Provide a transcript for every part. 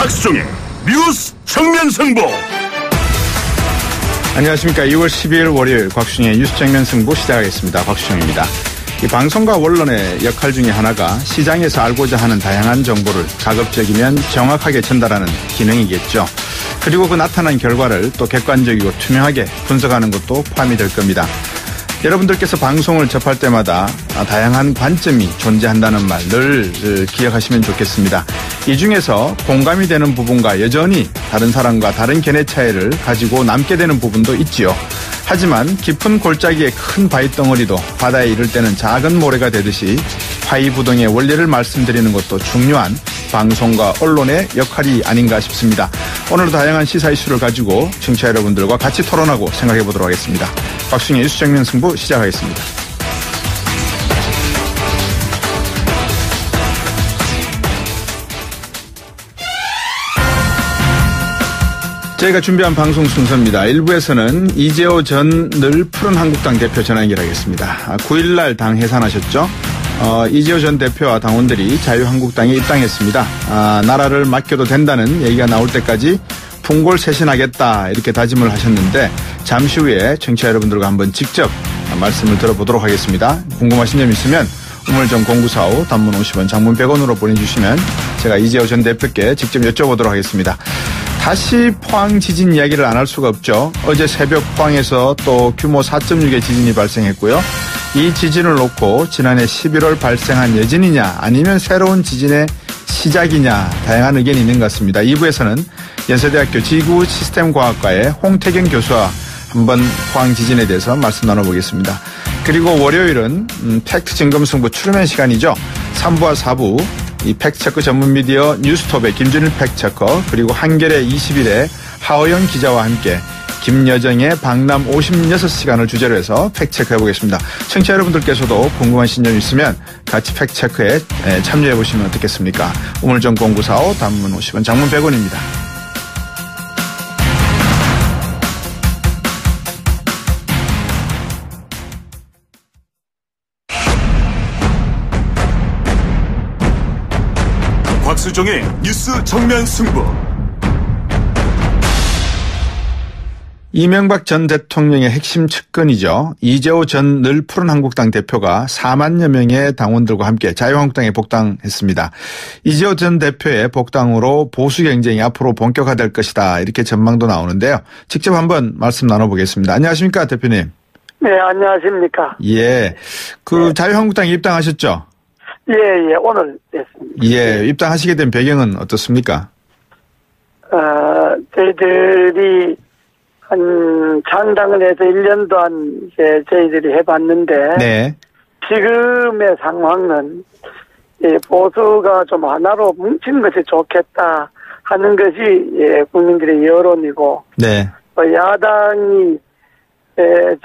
곽수종의 뉴스 정면 승부. 안녕하십니까. 2월 12일 월요일 곽수종의 뉴스 정면 승부 시작하겠습니다. 곽수종입니다. 이 방송과 언론의 역할 중에 하나가 시장에서 알고자 하는 다양한 정보를 가급적이면 정확하게 전달하는 기능이겠죠. 그리고 그 나타난 결과를 또 객관적이고 투명하게 분석하는 것도 포함이 될 겁니다. 여러분들께서 방송을 접할 때마다 다양한 관점이 존재한다는 말 늘 기억하시면 좋겠습니다. 이 중에서 공감이 되는 부분과 여전히 다른 사람과 다른 견해 차이를 가지고 남게 되는 부분도 있지요. 하지만 깊은 골짜기에 큰 바위덩어리도 바다에 이를 때는 작은 모래가 되듯이 화이부동의 원리를 말씀드리는 것도 중요한 방송과 언론의 역할이 아닌가 싶습니다. 오늘도 다양한 시사 이슈를 가지고 청취자 여러분들과 같이 토론하고 생각해 보도록 하겠습니다. 곽수종의 뉴스 정면 승부 시작하겠습니다. 저희가 준비한 방송 순서입니다. 1부에서는 이재호 전 늘 푸른 한국당 대표 전화 연결하겠습니다. 9일날 당 해산하셨죠? 이재호 전 대표와 당원들이 자유한국당에 입당했습니다. 나라를 맡겨도 된다는 얘기가 나올 때까지 풍골쇄신하겠다 이렇게 다짐을 하셨는데 잠시 후에 청취자 여러분들과 한번 직접 말씀을 들어보도록 하겠습니다. 궁금하신 점 있으면 우물정 0945 단문 50원 장문 100원으로 보내주시면 제가 이재호 전 대표께 직접 여쭤보도록 하겠습니다. 다시 포항 지진 이야기를 안 할 수가 없죠. 어제 새벽 포항에서 또 규모 4.6의 지진이 발생했고요. 이 지진을 놓고 지난해 11월 발생한 여진이냐 아니면 새로운 지진의 시작이냐 다양한 의견이 있는 것 같습니다. 2부에서는 연세대학교 지구시스템과학과의 홍태경 교수와 한번 포항 지진에 대해서 말씀 나눠보겠습니다. 그리고 월요일은 팩트 증검 승부 추르면 시간이죠. 3부와 4부 이 팩트체크 전문 미디어 뉴스톱의 김준일 팩트체커 그리고 한겨레 21의 하어영 기자와 함께 김여정의 방남 56시간을 주제로 해서 팩트체크 해보겠습니다. 청취자 여러분들께서도 궁금하신 점 있으면 같이 팩트체크에 참여해보시면 어떻겠습니까? 우물정 0945 단문 50원 장문 100원입니다. 곽수종의 뉴스 정면 승부. 이명박 전 대통령의 핵심 측근이죠. 이재호 전 늘 푸른 한국당 대표가 4만여 명의 당원들과 함께 자유한국당에 복당했습니다. 이재호 전 대표의 복당으로 보수 경쟁이 앞으로 본격화될 것이다 이렇게 전망도 나오는데요. 직접 한번 말씀 나눠보겠습니다. 안녕하십니까 대표님. 네, 안녕하십니까. 예, 네. 자유한국당에 입당하셨죠? 예, 오늘 됐습니다. 예, 입당하시게 된 배경은 어떻습니까? 저희들이 창당을 해서 1년도 안 저희들이 해봤는데, 네. 지금의 상황은 보수가 좀 하나로 뭉친 것이 좋겠다 하는 것이 국민들의 여론이고, 네. 야당이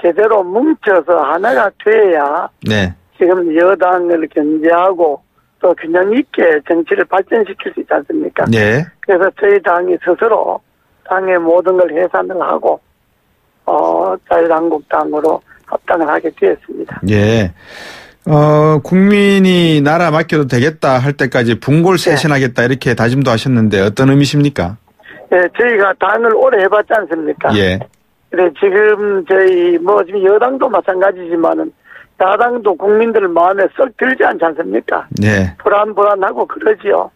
제대로 뭉쳐서 하나가 돼야 네. 지금 여당을 견제하고 또 균형 있게 정치를 발전시킬 수 있지 않습니까? 네. 그래서 저희 당이 스스로 당의 모든 걸 해산을 하고 자유한국당으로 합당을 하게 되었습니다. 예. 국민이 나라 맡겨도 되겠다 할 때까지 분골쇄신하겠다 이렇게 다짐도 하셨는데 어떤 의미십니까? 예, 저희가 당을 오래 해봤지 않습니까? 예. 그래 지금 지금 여당도 마찬가지지만은 야당도 국민들 마음에 썩 들지 않지 않습니까? 네. 불안하고 그러지요.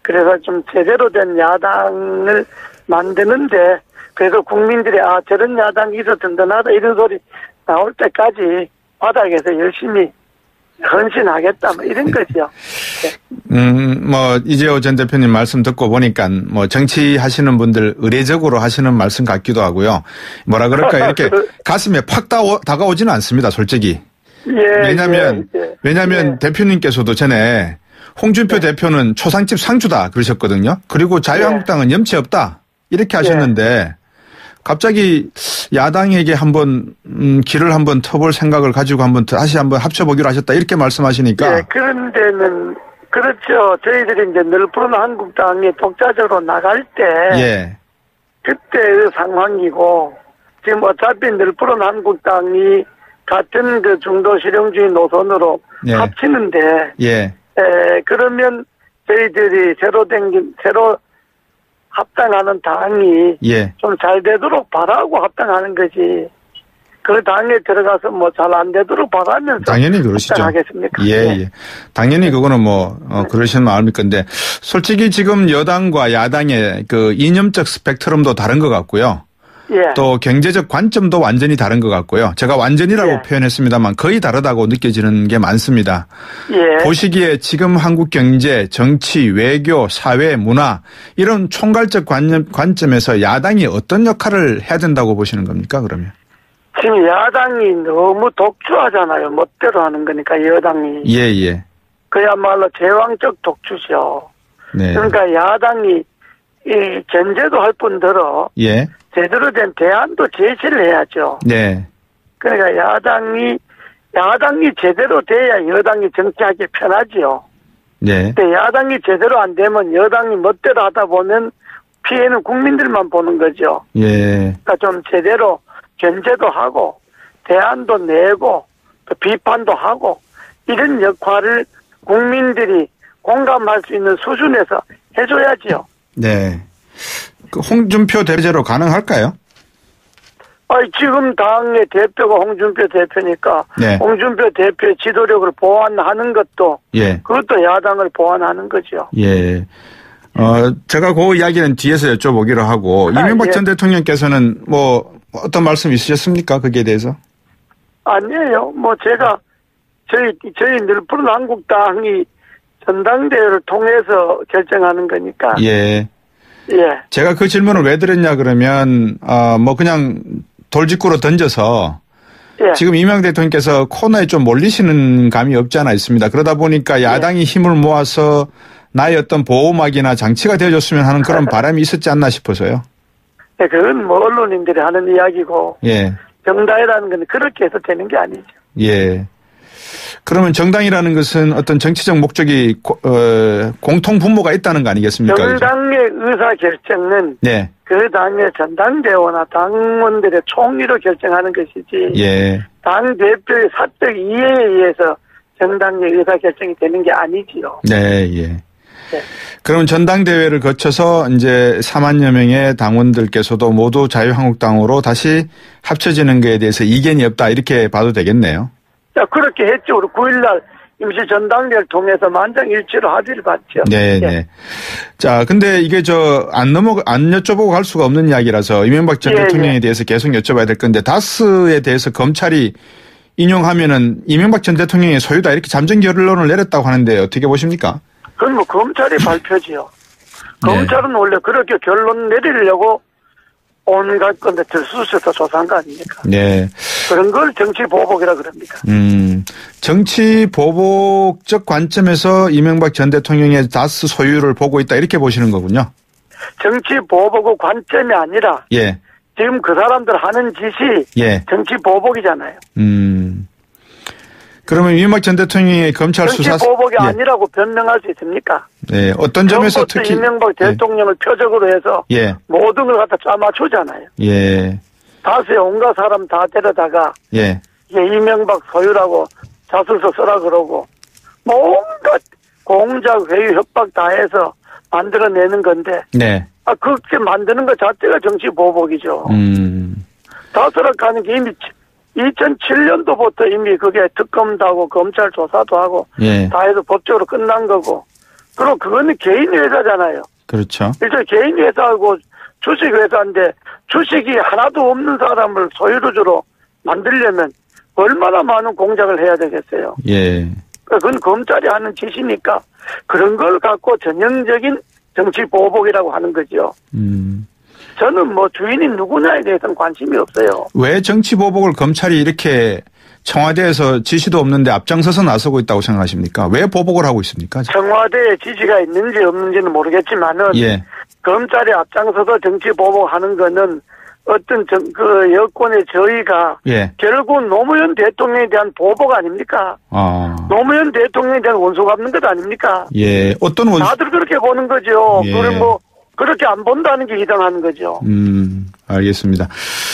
그래서 좀 제대로 된 야당을 만드는데 그래서 국민들이 저런 야당이 있어 든든하다 이런 소리 나올 때까지 바닥에서 열심히 헌신하겠다 이런 거죠. 네. 이재호 전 대표님 말씀 듣고 보니까 정치하시는 분들 의례적으로 하시는 말씀 같기도 하고요. 뭐라 그럴까 이렇게 가슴에 팍 다가오지는 않습니다, 솔직히. 왜냐면 대표님께서도 전에 홍준표 대표는 초상집 상주다 그러셨거든요. 그리고 자유한국당은 염치 없다 이렇게 하셨는데 갑자기 야당에게 한번 길을 한번 터볼 생각을 가지고 다시 한번 합쳐보기로 하셨다 이렇게 말씀하시니까. 네, 그런 데는 그렇죠. 저희들이 이제 늘 푸른 한국당이 독자적으로 나갈 때 그때의 상황이고 지금 어차피 늘 푸른 한국당이 같은 그 중도 실용주의 노선으로 합치는데, 그러면 저희들이 새로 합당하는 당이 예. 좀 잘 되도록 바라고 합당하는 거지. 그 당에 들어가서 뭐 잘 안 되도록 바라면서 당연히 그러시죠. 합당하겠습니까? 예. 당연히 그거는 뭐 그러시는 마음일 건데 솔직히 지금 여당과 야당의 그 이념적 스펙트럼도 다른 것 같고요. 예. 또 경제적 관점도 완전히 다른 것 같고요. 제가 완전이라고 예. 표현했습니다만 거의 다르다고 느껴지는 게 많습니다. 예. 보시기에 지금 한국 경제, 정치, 외교, 사회, 문화 이런 총괄적 관점에서 야당이 어떤 역할을 해야 된다고 보시는 겁니까, 그러면? 지금 야당이 너무 독주하잖아요. 멋대로 하는 거니까 여당이. 예. 그야말로 제왕적 독주죠. 네. 그러니까 야당이 이 견제도 할 뿐더러 예. 제대로 된 대안도 제시를 해야죠. 네. 그러니까 야당이 제대로 돼야 여당이 정치하기 편하지요. 네. 근데 야당이 제대로 안 되면 여당이 멋대로 하다 보면 피해는 국민들만 보는 거죠. 예. 그러니까 좀 제대로 견제도 하고 대안도 내고 또 비판도 하고 이런 역할을 국민들이 공감할 수 있는 수준에서 해줘야지요. 네. 그 홍준표 대표제로 가능할까요? 지금 당의 대표가 홍준표 대표니까 네. 홍준표 대표의 지도력을 보완하는 것도 예. 그것도 야당을 보완하는 거죠. 예. 제가 그 이야기는 뒤에서 여쭤보기로 하고 이명박 예. 전 대통령께서는 뭐 어떤 말씀 있으셨습니까? 거기에 대해서? 아니에요. 뭐 제가 저희 늘푸른 한국당이 전당대회를 통해서 결정하는 거니까. 예. 예. 제가 그 질문을 왜 드렸냐 그러면 뭐 그냥 돌직구로 던져서 예. 지금 이명박 대통령께서 코너에 좀 몰리시는 감이 없지 않아 있습니다. 그러다 보니까 야당이 힘을 모아서 나의 어떤 보호막이나 장치가 되어줬으면 하는 그런 바람이 있었지 않나 싶어서요. 네, 그건 뭐 언론인들이 하는 이야기고. 예. 정당이라는 건 그렇게 해서 되는 게 아니죠. 예. 그러면 정당이라는 것은 어떤 정치적 목적이 공통 분모가 있다는 거 아니겠습니까? 정당의 의사 결정은 네. 그 당의 전당대회나 당원들의 총의로 결정하는 것이지. 예. 당 대표의 사적 이해에 의해서 정당의 의사 결정이 되는 게 아니지요. 네, 예. 네. 그럼 전당대회를 거쳐서 이제 4만여 명의 당원들께서도 모두 자유한국당으로 다시 합쳐지는 것에 대해서 이견이 없다 이렇게 봐도 되겠네요. 자, 그렇게 했죠. 우리 9일날 임시 전당대회를 통해서 만장일치로 합의를 봤죠. 네. 자, 근데 이게 안 여쭤보고 갈 수가 없는 이야기라서 이명박 전 대통령에 대해서 계속 여쭤봐야 될 건데 다스에 대해서 검찰이 인용하면은 이명박 전 대통령의 소유다 이렇게 잠정 결론을 내렸다고 하는데 어떻게 보십니까? 그건 뭐 검찰이 발표지요. 네. 검찰은 원래 그렇게 결론 내리려고 온갖 건데 들쑤셔서 조사한 거 아닙니까? 네. 그런 걸 정치 보복이라 그럽니다. 정치 보복적 관점에서 이명박 전 대통령의 다스 소유를 보고 있다 이렇게 보시는 거군요. 정치 보복의 관점이 아니라 예. 지금 그 사람들 하는 짓이 예. 정치 보복이잖아요. 그러면 이명박 전 대통령의 검찰 정치 수사 보복이 아니라고 변명할 수 있습니까? 네. 어떤 점에서 특히 이명박 대통령을 표적으로 해서 예. 모든 걸 갖다 짜맞추잖아요. 예. 다수의 온갖 사람 다 데려다가 예. 이게 이명박 소유라고 자술서 쓰라 그러고 온갖 공작 회의 협박 다 해서 만들어내는 건데 네. 그렇게 만드는 것 자체가 정치 보복이죠. 다스락하는 게 이미 2007년도부터 이미 그게 특검도 하고 검찰 조사도 하고 예. 다 해서 법적으로 끝난 거고 그리고 그거는 개인 회사잖아요. 그렇죠. 일단 개인 회사하고 주식 회사인데 주식이 하나도 없는 사람을 소유주로 만들려면 얼마나 많은 공작을 해야 되겠어요. 예. 그건 검찰이 하는 짓이니까 그런 걸 갖고 전형적인 정치 보복이라고 하는 거죠. 저는 뭐 주인이 누구냐에 대해서는 관심이 없어요. 왜 정치 보복을 검찰이 이렇게 청와대에서 지시도 없는데 앞장서서 나서고 있다고 생각하십니까? 왜 보복을 하고 있습니까? 청와대에 지시가 있는지 없는지는 모르겠지만은 예. 검찰이 앞장서서 정치 보복하는 거는 어떤 그 여권의 저희가 예. 결국 노무현 대통령에 대한 보복 아닙니까? 노무현 대통령에 대한 원수 갚는 것 아닙니까? 예. 어떤 원수? 다들 그렇게 보는 거죠. 예. 그걸 뭐 그렇게 안 본다는 게 이상한 거죠. 알겠습니다.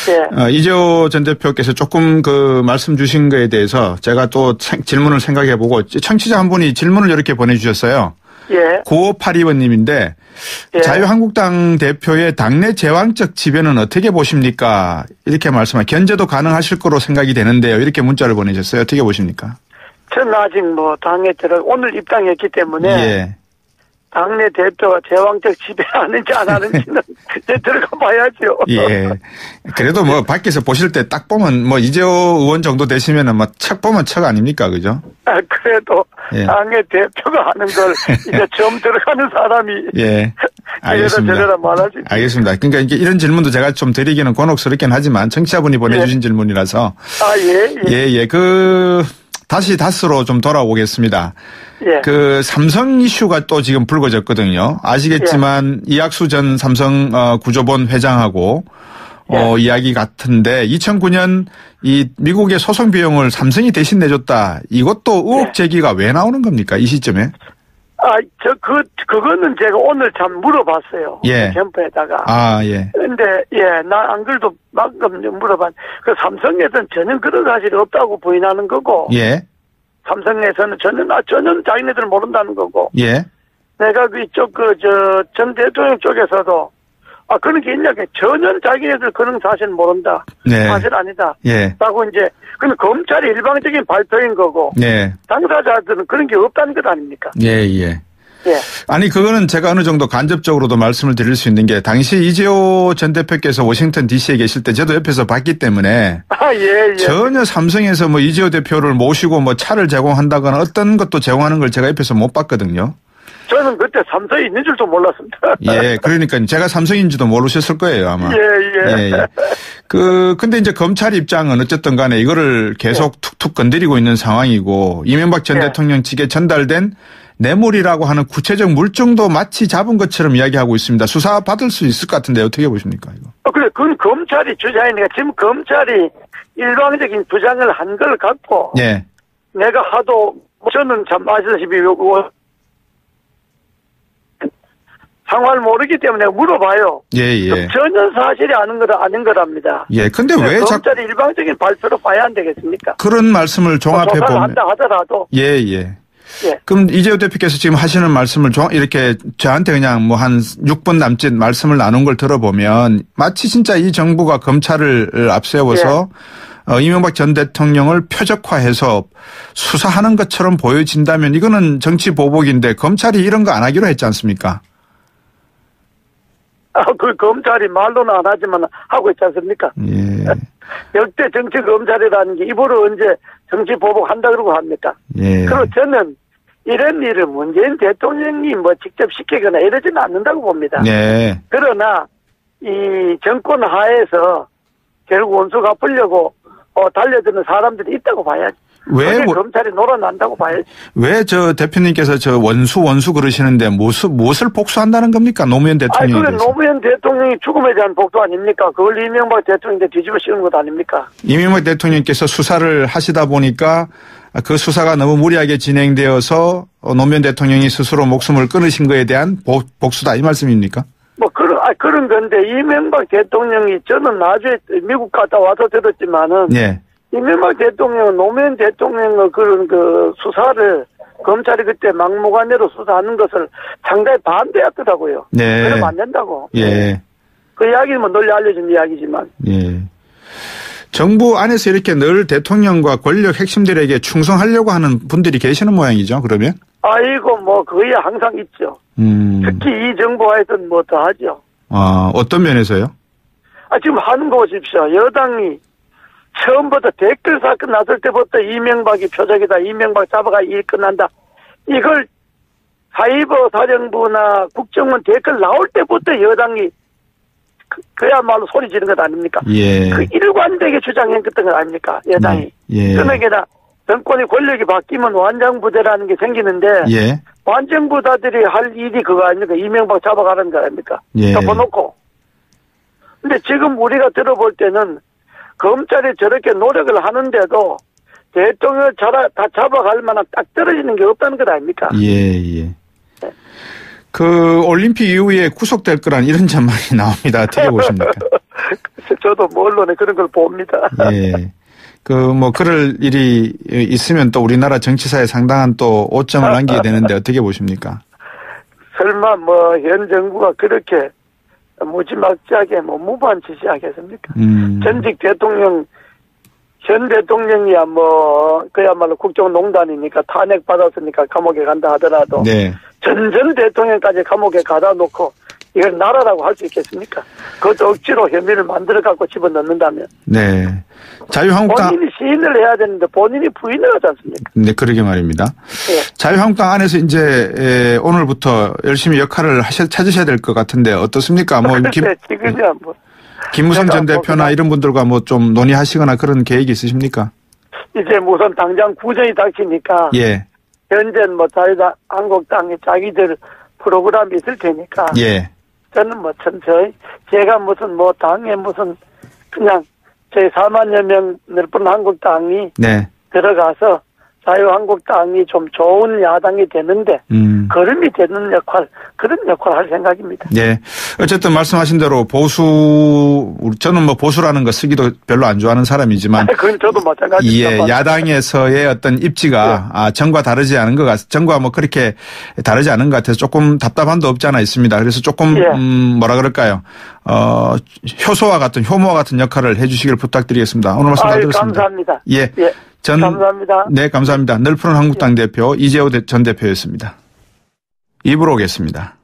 예. 이재호 전 대표께서 조금 그 말씀 주신 거에 대해서 제가 또 질문을 생각해보고 청취자 한 분이 질문을 이렇게 보내주셨어요. 예. 9582번님인데 예. 자유한국당 대표의 당내 제왕적 지배는 어떻게 보십니까? 이렇게 견제도 가능하실 거로 생각이 되는데요. 이렇게 문자를 보내셨어요. 어떻게 보십니까? 저는 아직 당에 오늘 입당했기 때문에 예. 당내 대표가 제왕적 지배하는지 안 하는지는 이제 들어가 봐야죠. 예. 그래도 밖에서 보실 때 딱 보면 이재호 의원 정도 되시면은 척 보면 척 아닙니까? 그죠? 그래도 예. 당의 대표가 하는 걸 이제 처음 들어가는 사람이. 예. 알겠습니다. 저래라 말하지. 알겠습니다. 그러니까 이런 질문도 제가 좀 드리기는 곤혹스럽긴 하지만 청취자분이 보내주신 질문이라서. 예. 다시 다스로 좀 돌아오겠습니다. 예. 삼성 이슈가 또 지금 불거졌거든요. 아시겠지만 이학수 전 삼성 구조본 회장하고 이야기 같은데 2009년 이 미국의 소송 비용을 삼성이 대신 내줬다. 이것도 의혹 제기가 왜 나오는 겁니까? 이 시점에? 그거는 제가 오늘 참 물어봤어요. 예. 캠프에다가. 예. 근데, 나 안 그래도 방금 물어봤. 삼성에서는 전혀 그런 사실이 없다고 부인하는 거고. 예. 삼성에서는 전혀 자기네들은 모른다는 거고. 예. 내가 전 대통령 쪽에서도, 그런 게 있냐. 전혀 자기네들 그런 사실 모른다. 네. 사실 아니다. 예. 라고 근데 검찰이 일방적인 발표인 거고. 네. 당사자들은 그런 게 없다는 것 아닙니까? 예. 아니, 그거는 제가 어느 정도 간접적으로도 말씀을 드릴 수 있는 게, 당시 이재호 전 대표께서 워싱턴 DC에 계실 때 저도 옆에서 봤기 때문에. 예. 전혀 삼성에서 이재호 대표를 모시고 차를 제공한다거나 어떤 것도 제공하는 걸 제가 옆에서 못 봤거든요. 저는 그때 삼성이 있는 줄도 몰랐습니다. 예, 그러니까 제가 삼성인지도 모르셨을 거예요, 아마. 예. 근데 이제 검찰 입장은 어쨌든 간에 이거를 계속 툭툭 건드리고 있는 상황이고, 이명박 전 대통령 측에 전달된 뇌물이라고 하는 구체적 물증도 마치 잡은 것처럼 이야기하고 있습니다. 수사 받을 수 있을 것 같은데 어떻게 보십니까, 이거? 그래, 그건 검찰이 주장이니까 지금 검찰이 일방적인 주장을 한 걸 갖고. 예. 내가 하도, 저는 참 아시다시피 상황을 모르기 때문에 물어봐요. 예. 전혀 사실이 아닌 거랍니다. 예, 근데 왜 검찰이 일방적인 발표로 봐야 안 되겠습니까? 그런 말씀을 종합해 보면. 한다 하더라도. 예. 그럼 이재호 대표께서 지금 하시는 말씀을 이렇게 저한테 그냥 한 6분 남짓 말씀을 나눈 걸 들어보면 마치 진짜 이 정부가 검찰을 앞세워서 이명박 전 대통령을 표적화해서 수사하는 것처럼 보여진다면 이거는 정치 보복인데 검찰이 이런 거 안 하기로 했지 않습니까? 검찰이 말로는 안 하지만 하고 있지 않습니까? 예. 역대 정치 검찰이라는 게 입으로 언제 정치 보복한다 그러고 합니까? 예. 그리고 저는 이런 일을 문재인 대통령이 직접 시키거나 이러지는 않는다고 봅니다. 네. 그러나 이 정권 하에서 결국 원수 갚으려고 달려드는 사람들이 있다고 봐야지. 왜 검찰이 놀아난다고 봐야지. 왜 대표님께서 원수 그러시는데 무엇을 복수한다는 겁니까? 노무현 대통령이. 그래 노무현 대통령이 죽음에 대한 복수 아닙니까? 그걸 이명박 대통령한테 뒤집어 씌우는 것 아닙니까? 이명박 대통령께서 수사를 하시다 보니까 그 수사가 너무 무리하게 진행되어서 노무현 대통령이 스스로 목숨을 끊으신 거에 대한 복수다 이 말씀입니까? 그런 건데 이명박 대통령이 저는 나중에 미국 갔다 와서 들었지만은. 예. 이명박 대통령은 노무현 대통령의 그런 수사를 검찰이 그때 막무가내로 수사하는 것을 상당히 반대했더라고요. 네. 그러면 안 된다고. 예. 그 이야기는 널리 알려진 이야기지만. 예. 정부 안에서 이렇게 늘 대통령과 권력 핵심들에게 충성하려고 하는 분들이 계시는 모양이죠, 그러면? 거의 항상 있죠. 특히 이 정부에서는 더 하죠. 어떤 면에서요? 지금 하는 거 보십시오. 여당이 처음부터 댓글 사건 났을 때부터 이명박이 표적이다. 이명박 잡아가 일 끝난다. 이걸 사이버 사령부나 국정원 댓글 나올 때부터 여당이 그야말로 소리 지르는 것 아닙니까? 예. 일관되게 주장했던 것 아닙니까? 여당이. 예. 그러나 정권의 권력이 바뀌면 완장부대라는 게 생기는데 예. 완장부대들이 할 일이 그거 아닙니까? 이명박 잡아가는 거 아닙니까? 예. 덮어놓고. 근데 지금 우리가 들어볼 때는 검찰이 저렇게 노력을 하는데도 대통령을 다 잡아갈 만한 딱 떨어지는 게 없다는 것 아닙니까? 예. 올림픽 이후에 구속될 거란 이런 전망이 나옵니다. 어떻게 보십니까? 저도 언론에 그런 걸 봅니다. 예. 그럴 일이 있으면 또 우리나라 정치사에 상당한 또 오점을 남기게 되는데 어떻게 보십니까? 설마 현 정부가 그렇게 무지막지하게 무모한 지시하겠습니까? 전직 대통령, 현 대통령이야 그야말로 국정농단이니까 탄핵받았으니까 감옥에 간다 하더라도. 네. 전 대통령까지 감옥에 가다 놓고 이걸 나라라고 할 수 있겠습니까? 그것도 억지로 혐의를 만들어갖고 집어넣는다면. 네. 자유한국당. 본인이 시인을 해야 되는데 본인이 부인을 하지 않습니까? 네, 그러게 말입니다. 네. 자유한국당 안에서 이제 오늘부터 열심히 역할을 찾으셔야 될 것 같은데 어떻습니까? 지금이야 김무성 전 대표나 이런 분들과 좀 논의하시거나 그런 계획이 있으십니까? 이제 우선 당장 구정이 닥치니까. 예. 현재 자유한국당에 자기들 프로그램이 있을 테니까. 예. 저는 천천히 제가 당에 그냥 저희 4만여 명 늘뿐 한국당이 네. 들어가서 자유한국당이 좀 좋은 야당이 되는데 걸음이 되는 그런 역할 할 생각입니다. 네. 어쨌든 말씀하신 대로 저는 보수라는 거 쓰기도 별로 안 좋아하는 사람이지만. 그건 저도 마찬가지입니다. 예, 야당에서의 어떤 입지가 네. 정과 다르지 않은 정과 그렇게 다르지 않은 것 같아서 조금 답답함도 없지 않아 있습니다. 그래서 조금 뭐라 그럴까요? 효모와 같은 역할을 해주시길 부탁드리겠습니다. 오늘 말씀 잘 들었습니다. 감사합니다. 예. 감사합니다. 네, 감사합니다. 늘 푸른 한국당 대표 이재호 전 대표였습니다. 입으로 오겠습니다.